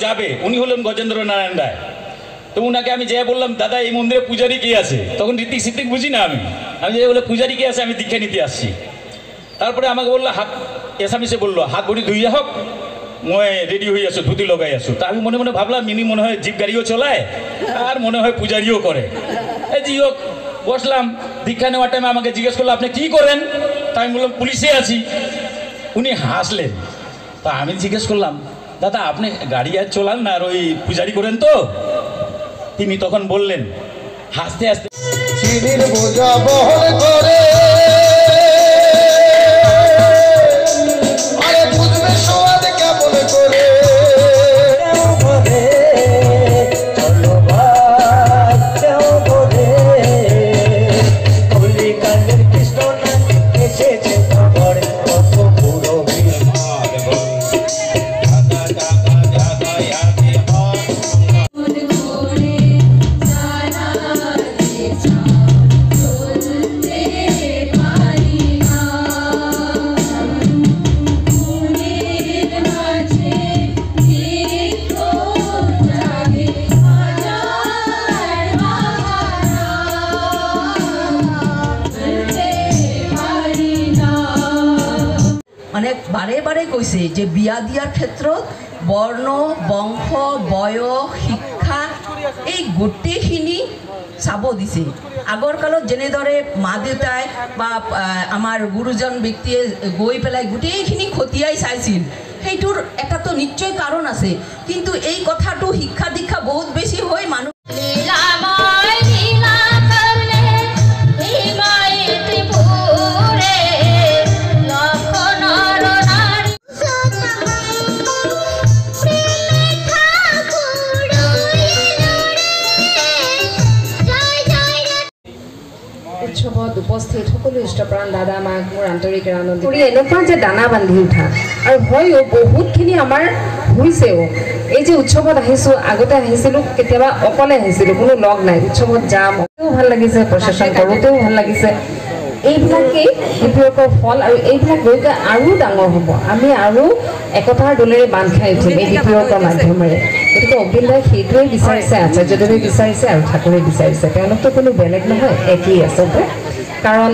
যাবে উনি হলেন গজেন্দ্র নারায়ণ রায়। তো উনাকে আমি যে বললাম দাদা এই মন্দিরে পূজারি কে আছে, তখন ঋতিক সিদ্দিক বুঝি না আমি যে বলে পূজারি কে আছে, আমি দীক্ষা নিতে আসছি। তারপরে আমাকে বললো হাত এসামিসে বললো হাত বড়ি ধুইয়া হোক মই রেডি হয়ে আসো, ধুতি লগাই আসো। তা আমি মনে মনে ভাবলাম ইনি মনে হয় জিপ গাড়িও চলায় আর মনে হয় পূজারিও করে। জি হোক বসলাম, দীক্ষা নেওয়ার টাইমে আমাকে জিজ্ঞেস করলো আপনি কি করেন, তা আমি বললাম পুলিশে আছি। উনি হাসলেন। তা আমি জিজ্ঞেস করলাম দাদা আপনি গাড়ি আর চলান না আর ওই পূজারি করেন তো? তিনি তখন বললেন হাসতে হাসতে মানে বারে বারে কৈছে যে বিয়া দিয়ার ক্ষেত্ৰত বৰ্ণ বংশ বয়স শিক্ষা এই গোটেইখিনি চাব দিছে। আগৰ কালত যেনেদৰে মা দেউতাই বা আমাৰ গুৰুজন ব্যক্তিয়ে গৈ পেলাই গোটেইখিনি খতিয়াই চাইছিল, সেইটোৰ এটাতো নিশ্চয় কাৰণ আছে। কিন্তু এই কথাটো শিক্ষা দীক্ষা বহুত বেছি হৈ মানুহ উৎসৱত উপস্থিত সকলো ইষ্টপ্ৰাণ দাদা মাক মোৰ আন্তৰিক আনন্দ কৰি এনেকুৱা যে দানা বান্ধি উঠা আৰু হয়ো বহুতখিনি আমাৰ হৈছেও। এই যে উৎসৱত আহিছোঁ, আগতে আহিছিলোঁ কেতিয়াবা অকলে আহিছিলোঁ, কোনো লগ নাই। উৎসৱত যাম ভাল লাগিছে, প্ৰচেছন কৰোঁতেও ভাল লাগিছে। এইবিলাকেই শিপিয়কৰ ফল আৰু এইবিলাক গৈ গৈ আৰু ডাঙৰ হ'ব। আমি আৰু একতাৰ দোলেৰে বান্ধ খাই উঠিম এই শিপিয়কৰ মাধ্যমেৰে। গতিকে অবিন দাই সেইটোৱে বিচাৰিছে, আচাৰ্যদেৱে বিচাৰিছে আৰু ঠাকুৰে বিচাৰিছে। তেওঁলোকতো কোনো বেলেগ নহয়, একেই আচলতে। কাৰণ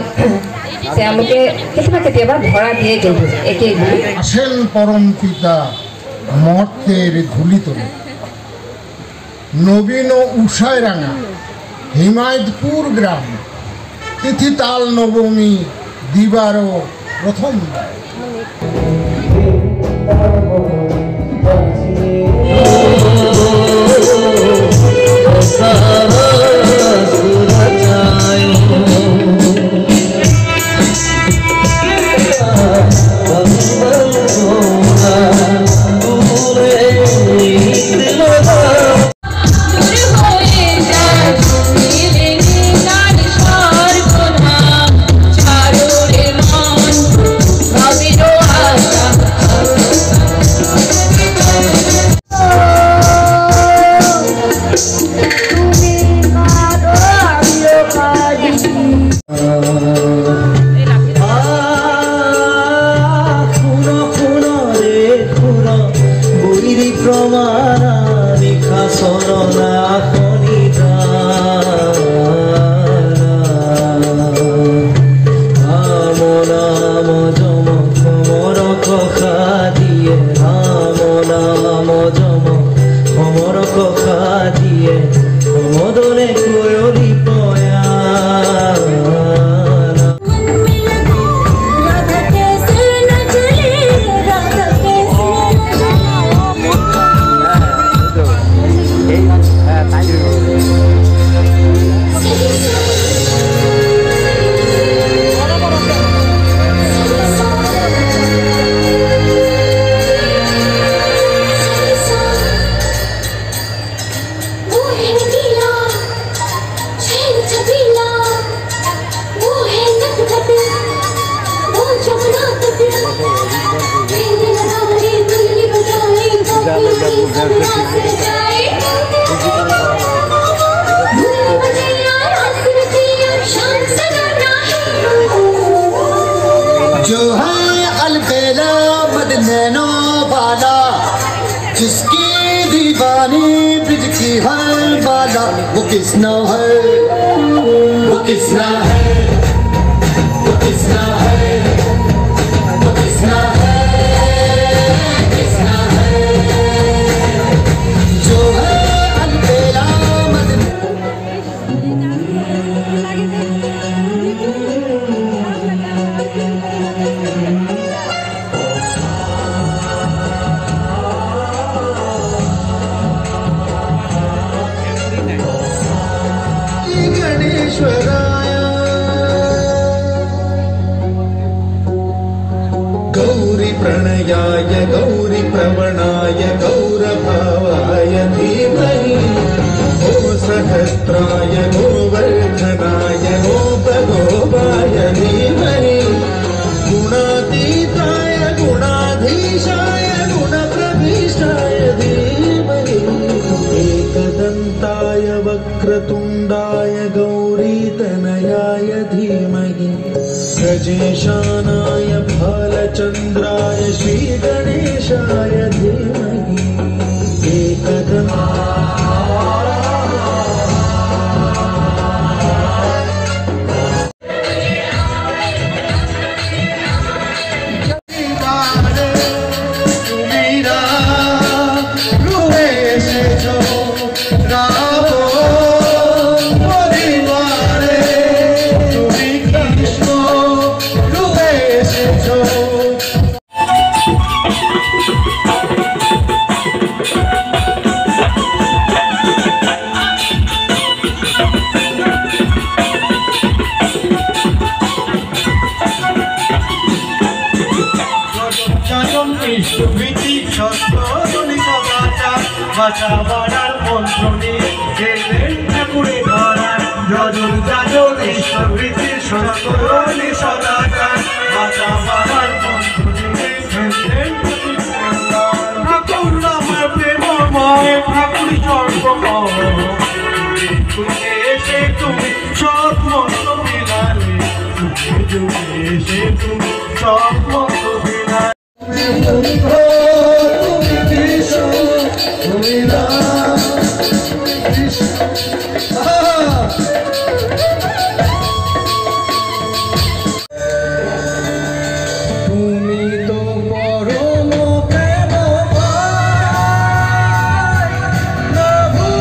তেওঁলোকে কেতিয়াবা কেতিয়াবা ধৰা দিয়ে কিন্তু একেই বুলি। আসেন পরম পিতা মর্তের ধুলি তোলে, নবীন উষায় রাঙা হিমায়তপুর গ্রাম, তিথি তাল নবমী দিবারও প্রথম। जो है अलबेला मदनैनो वाला, जिसकी दीवानी ब्रिज की हर वाला, वो किसना है, वो किसना है, वो किसना है, वो किसना है, किसना है, जो है अलबेला गणेश्वराय गौरी प्रणयाय गौरी प्रवणाय गौरभावाय धीमहि, गो सहस्राय गोवर्धनाय गोपगोपाय धीमहि, गुणातीताय गुणाधीशाय गुणप्रविष्टाय धीमहि, एकदन्ताय वक्रतुण्डाय गौरीतनयाय धीमहि, गजेशानाय भालचन्द्राय श्रीगणेशाय धीमहि, বাঁচাবার মন্ত্র নিয়ে গেলেন ঠাকুরে ধরার যজন যাজন ঈশ্বরীতি সনাতনী সদাচার বাঁচাবার মন্ত্র নিয়ে গেলেন ঠাকুর নামে প্রেমময় ঠাকুর জন্মময় তুমি এসে তুমি সব মন্ত্র বিলালে তুমি এসে তুমি সব মন্ত্র বিলালে তুমি তো পরম প্রেমময় প্রভু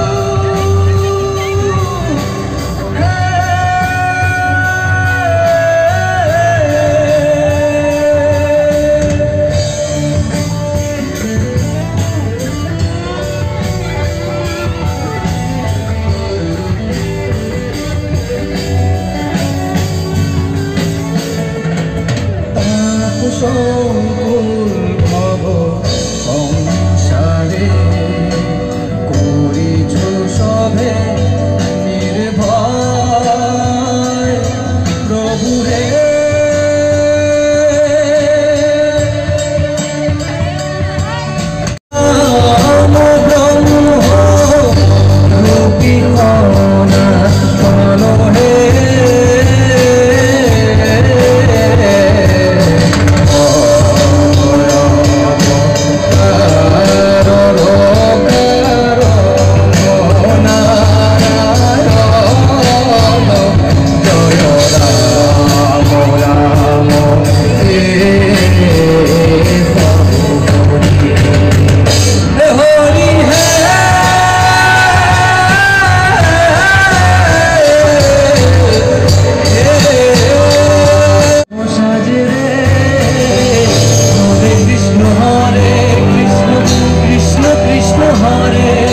সংকুল ভব সংসারে করিছ সবে নির্ভয় প্রভু হে Hare